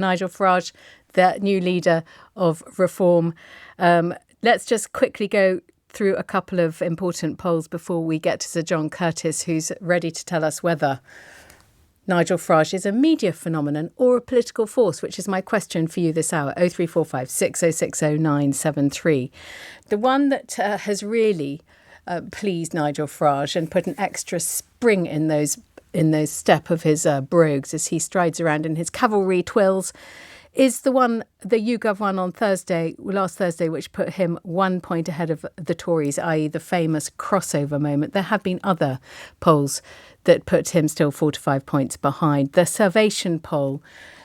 Nigel Farage, the new leader of Reform. Let's just quickly go through a couple of important polls before we get to Sir John Curtice, who's ready to tell us whether Nigel Farage is a media phenomenon or a political force, which is my question for you this hour. 0345 6060 973. The one that has really pleased Nigel Farage and put an extra spring in those step of his brogues as he strides around in his cavalry twills is the YouGov one on last Thursday, which put him 1 point ahead of the Tories, i.e. the famous crossover moment. There have been other polls that put him still 4 to 5 points behind. The Salvation poll,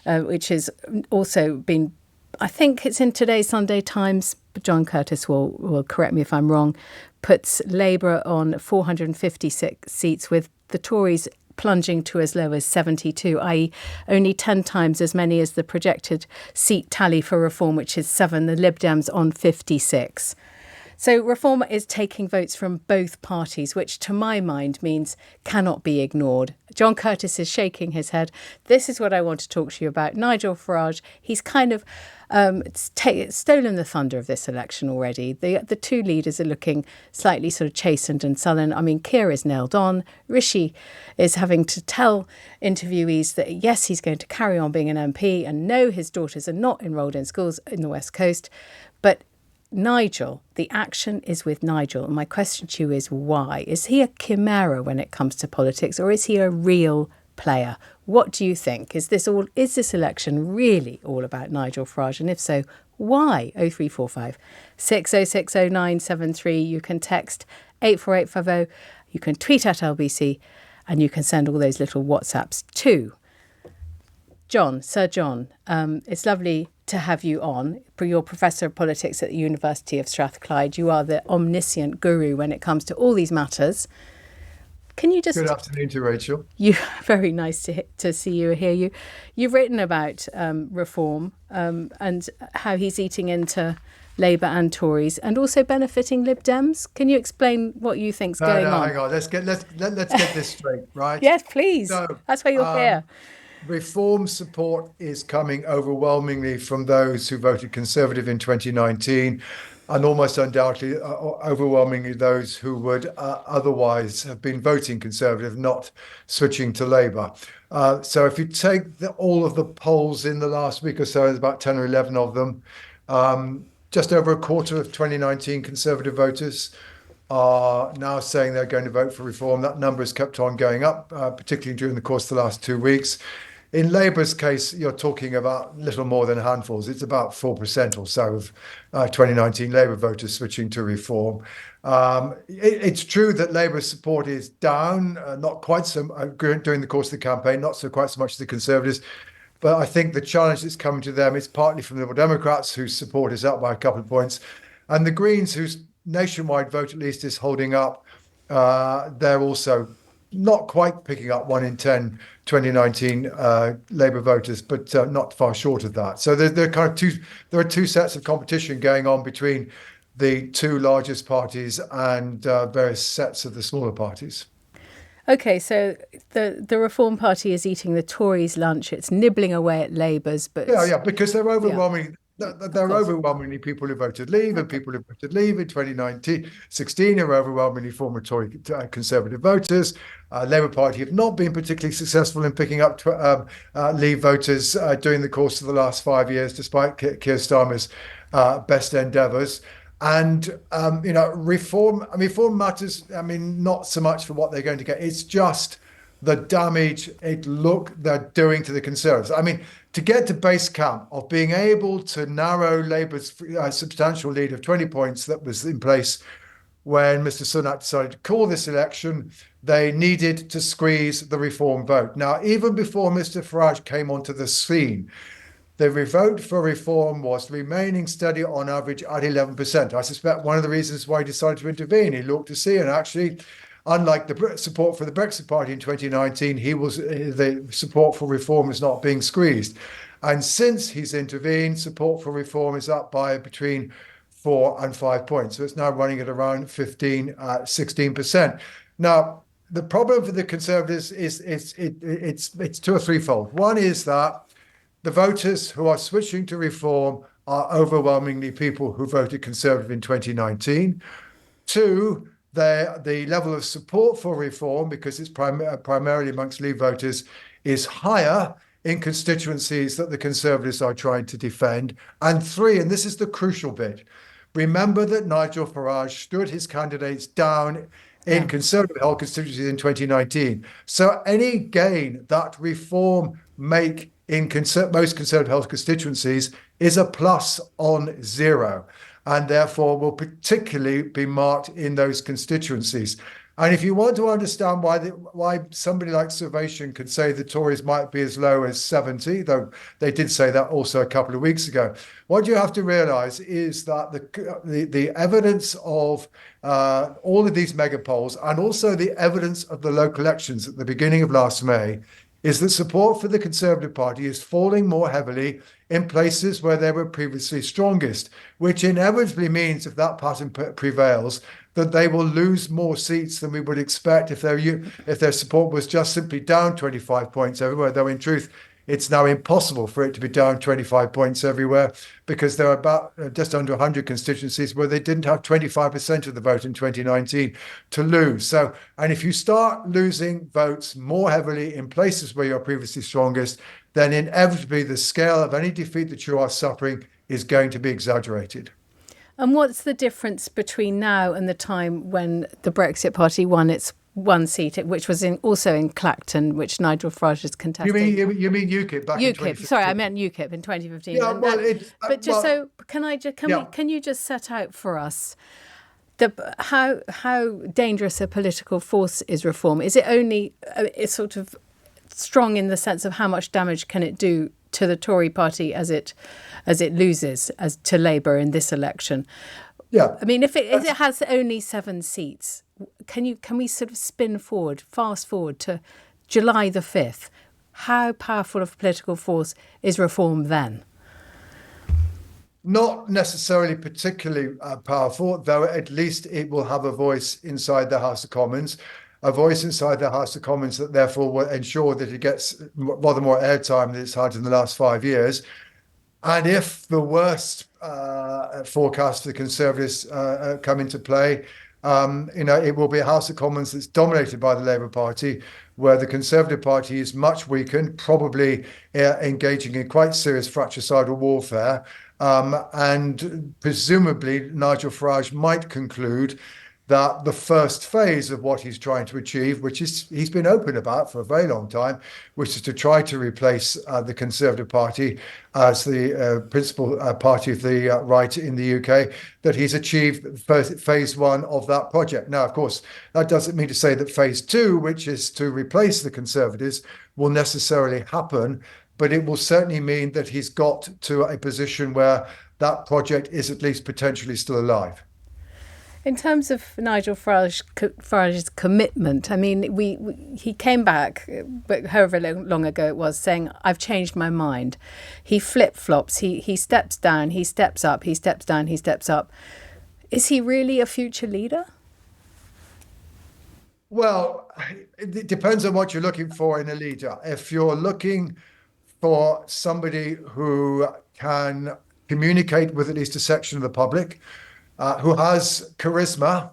which has also been, I think it's in today's Sunday Times, but John Curtice will correct me if I'm wrong, puts Labour on 456 seats, with the Tories plunging to as low as 72, i.e. only 10 times as many as the projected seat tally for Reform, which is 7, the Lib Dems on 56. So Reform is taking votes from both parties, which to my mind means cannot be ignored. John Curtice is shaking his head. This is what I want to talk to you about. Nigel Farage, he's kind of stolen the thunder of this election already. The two leaders are looking slightly sort of chastened and sullen. I mean, Keir is nailed on. Rishi is having to tell interviewees that, yes, he's going to carry on being an MP, and no, his daughters are not enrolled in schools in the West Coast. But Nigel, the action is with Nigel. And my question to you is why? Is he a chimera when it comes to politics, or is he a real player? What do you think? Is this election really all about Nigel Farage? And if so, why? 0345 6060 973. You can text 84850. You can tweet at LBC, and you can send all those little WhatsApps to John, Sir John. It's lovely to have you on. You're Professor of Politics at the University of Strathclyde. You are the omniscient guru when it comes to all these matters. Can you just... Good afternoon to Rachel. Very nice to see you, hear you. You've written about Reform and how he's eating into Labour and Tories and also benefiting Lib Dems. Can you explain what you think's going on? Hang on. Let's get this straight, right? Yes, please. So, that's why you're here. Reform support is coming overwhelmingly from those who voted Conservative in 2019, and almost undoubtedly overwhelmingly those who would otherwise have been voting Conservative, not switching to Labour. So if you take all of the polls in the last week or so, there's about 10 or 11 of them, just over a quarter of 2019 Conservative voters are now saying they're going to vote for Reform. That number has kept on going up, particularly during the course of the last 2 weeks. In Labour's case, you're talking about little more than handfuls. It's about 4% or so of 2019 Labour voters switching to Reform. It's true that Labour's support is down, not quite so during the course of the campaign, not so quite so much as the Conservatives. But I think the challenge that's coming to them is partly from the Liberal Democrats, whose support is up by a couple of points, and the Greens, whose nationwide vote at least is holding up. They're also not quite picking up 1 in 10 2019 Labour voters, but not far short of that. So there are two sets of competition going on between the two largest parties and various sets of the smaller parties. Okay, so the Reform Party is eating the Tories' lunch. It's nibbling away at Labour's, but because they're overwhelming. Yeah. They're overwhelmingly people who voted Leave, and people who voted Leave in 2016 are overwhelmingly former Tory Conservative voters. Labour Party have not been particularly successful in picking up Leave voters during the course of the last 5 years, despite Keir Starmer's best endeavours. And Reform matters. I mean, not so much for what they're going to get. It's just the damage they're doing to the Conservatives. I mean, to get to base camp of being able to narrow Labour's substantial lead of 20 points that was in place when Mr. Sunak decided to call this election, they needed to squeeze the Reform vote. Now, even before Mr. Farage came onto the scene, the vote for Reform was remaining steady on average at 11%. I suspect one of the reasons why he decided to intervene, he looked to see, and actually, unlike the support for the Brexit Party in 2019, the support for Reform is not being squeezed. And since he's intervened, support for Reform is up by between 4 and 5 points. So it's now running at around 16%. Now, the problem for the Conservatives is it's two or threefold. One is that the voters who are switching to reform are overwhelmingly people who voted Conservative in 2019. Two, the level of support for reform, because it's primarily amongst Leave voters, is higher in constituencies that the Conservatives are trying to defend. And three, and this is the crucial bit, remember that Nigel Farage stood his candidates down in Conservative held constituencies in 2019. So any gain that reform make in most Conservative held constituencies is a plus on zero, and therefore will particularly be marked in those constituencies. And if you want to understand why somebody like Salvation could say the Tories might be as low as 70, though they did say that also a couple of weeks ago, what you have to realise is that the evidence of all of these mega polls, and also the evidence of the local elections at the beginning of last May, is that support for the Conservative Party is falling more heavily in places where they were previously strongest, which inevitably means, if that pattern prevails, that they will lose more seats than we would expect if their support was just simply down 25 points everywhere, though in truth, it's now impossible for it to be down 25 points everywhere, because there are about just under 100 constituencies where they didn't have 25% of the vote in 2019 to lose. So, and if you start losing votes more heavily in places where you're previously strongest, then inevitably the scale of any defeat that you are suffering is going to be exaggerated. And what's the difference between now and the time when the Brexit Party won its one seat, which was also in Clacton, which Nigel Farage is contesting? You mean UKIP back in 2015? Sorry, I meant UKIP in 2015. Yeah, well, can you just set out for us how dangerous a political force is reform? Is it only it's sort of strong in the sense of how much damage can it do to the Tory party as it loses to Labour in this election? Yeah, I mean, if it has only 7 seats, can we sort of fast forward to July the 5th? How powerful of a political force is reform then? Not necessarily particularly powerful, though at least it will have a voice inside the House of Commons, a voice inside the House of Commons that therefore will ensure that it gets rather more airtime than it's had in the last 5 years. And if the worst forecast for the Conservatives come into play, it will be a House of Commons that's dominated by the Labour Party, where the Conservative Party is much weakened, probably engaging in quite serious fratricidal warfare. And presumably Nigel Farage might conclude that the first phase of what he's trying to achieve, which he's been open about for a very long time, which is to try to replace the Conservative Party as the principal party of the right in the UK, that he's achieved phase 1 of that project. Now, of course, that doesn't mean to say that phase 2, which is to replace the Conservatives, will necessarily happen, but it will certainly mean that he's got to a position where that project is at least potentially still alive. In terms of Nigel Farage's commitment, I mean, he came back, but however long ago it was, saying, "I've changed my mind." He flip-flops. He steps down, he steps up, he steps down, he steps up. Is he really a future leader? Well, it depends on what you're looking for in a leader. If you're looking for somebody who can communicate with at least a section of the public, who has charisma,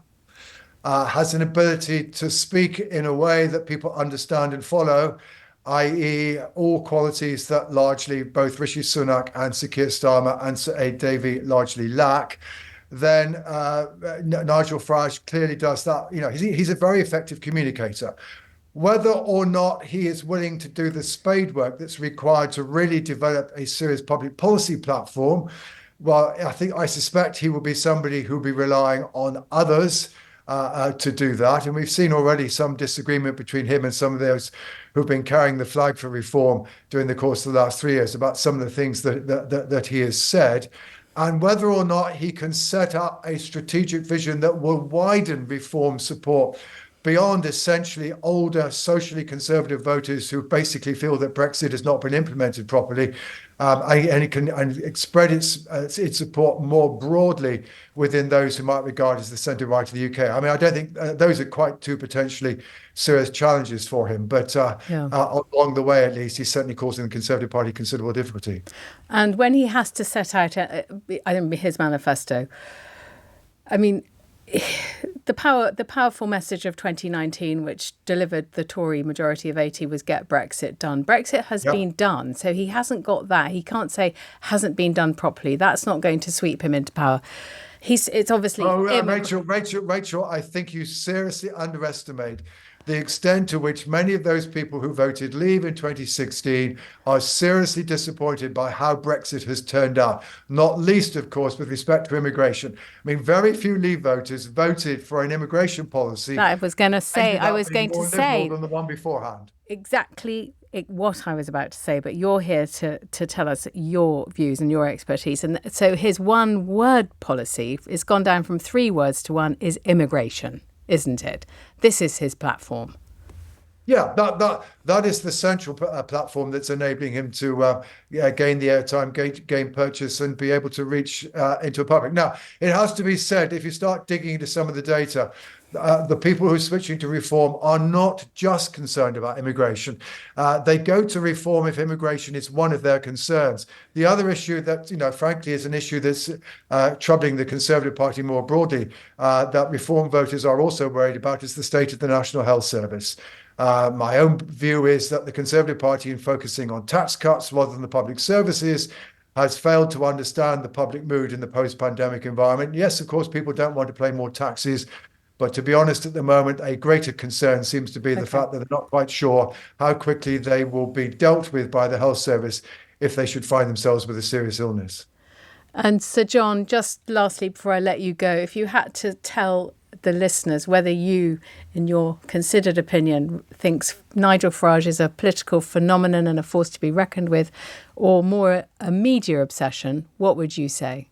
has an ability to speak in a way that people understand and follow, i.e. all qualities that largely both Rishi Sunak and Sir Keir Starmer and Sir Ed Davey largely lack, then Nigel Farage clearly does that. He's a very effective communicator. Whether or not he is willing to do the spade work that's required to really develop a serious public policy platform, well, I suspect he will be somebody who will be relying on others to do that. And we've seen already some disagreement between him and some of those who've been carrying the flag for reform during the course of the last 3 years about some of the things that he has said. And whether or not he can set up a strategic vision that will widen reform support beyond essentially older socially conservative voters who basically feel that Brexit has not been implemented properly, and it can spread its support more broadly within those who might regard as the centre right of the UK. I mean, I don't think those are quite two potentially serious challenges for him, but along the way, at least, he's certainly causing the Conservative Party considerable difficulty. And when he has to set out his manifesto, I mean, the powerful message of 2019, which delivered the Tory majority of 80, was get Brexit done. Brexit has been done, so he hasn't got that. He can't say hasn't been done properly. That's not going to sweep him into power. It's obviously. Rachel, I think you seriously underestimate the extent to which many of those people who voted Leave in 2016 are seriously disappointed by how Brexit has turned out, not least, of course, with respect to immigration. I mean, very few Leave voters voted for an immigration policy. I was going to say than the one beforehand. Exactly what I was about to say, but you're here to tell us your views and your expertise. And so his one word policy has gone down from 3 words to 1 is immigration, isn't it? This is his platform. Yeah, that is the central platform that's enabling him to gain the airtime, gain purchase, and be able to reach into a public. Now, it has to be said, if you start digging into some of the data, the people who are switching to reform are not just concerned about immigration. They go to reform if immigration is one of their concerns. The other issue that, frankly, is an issue that's troubling the Conservative Party more broadly, that reform voters are also worried about, is the state of the National Health Service. My own view is that the Conservative Party, in focusing on tax cuts rather than the public services, has failed to understand the public mood in the post-pandemic environment. Yes, of course, people don't want to pay more taxes. But to be honest, at the moment, a greater concern seems to be the fact that they're not quite sure how quickly they will be dealt with by the health service if they should find themselves with a serious illness. And Sir John, just lastly, before I let you go, if you had to tell the listeners whether you, in your considered opinion, thinks Nigel Farage is a political phenomenon and a force to be reckoned with, or more a media obsession, what would you say?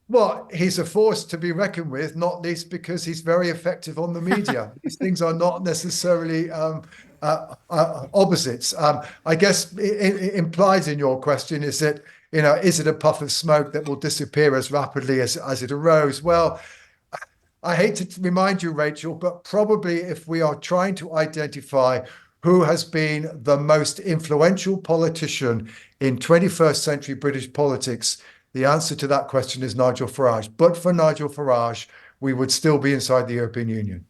Well, he's a force to be reckoned with, not least because he's very effective on the media. These things are not necessarily opposites. I guess it implies in your question is that, is it a puff of smoke that will disappear as rapidly as it arose? Well, I hate to remind you, Rachel, but probably if we are trying to identify who has been the most influential politician in 21st century British politics, the answer to that question is Nigel Farage. But for Nigel Farage, we would still be inside the European Union.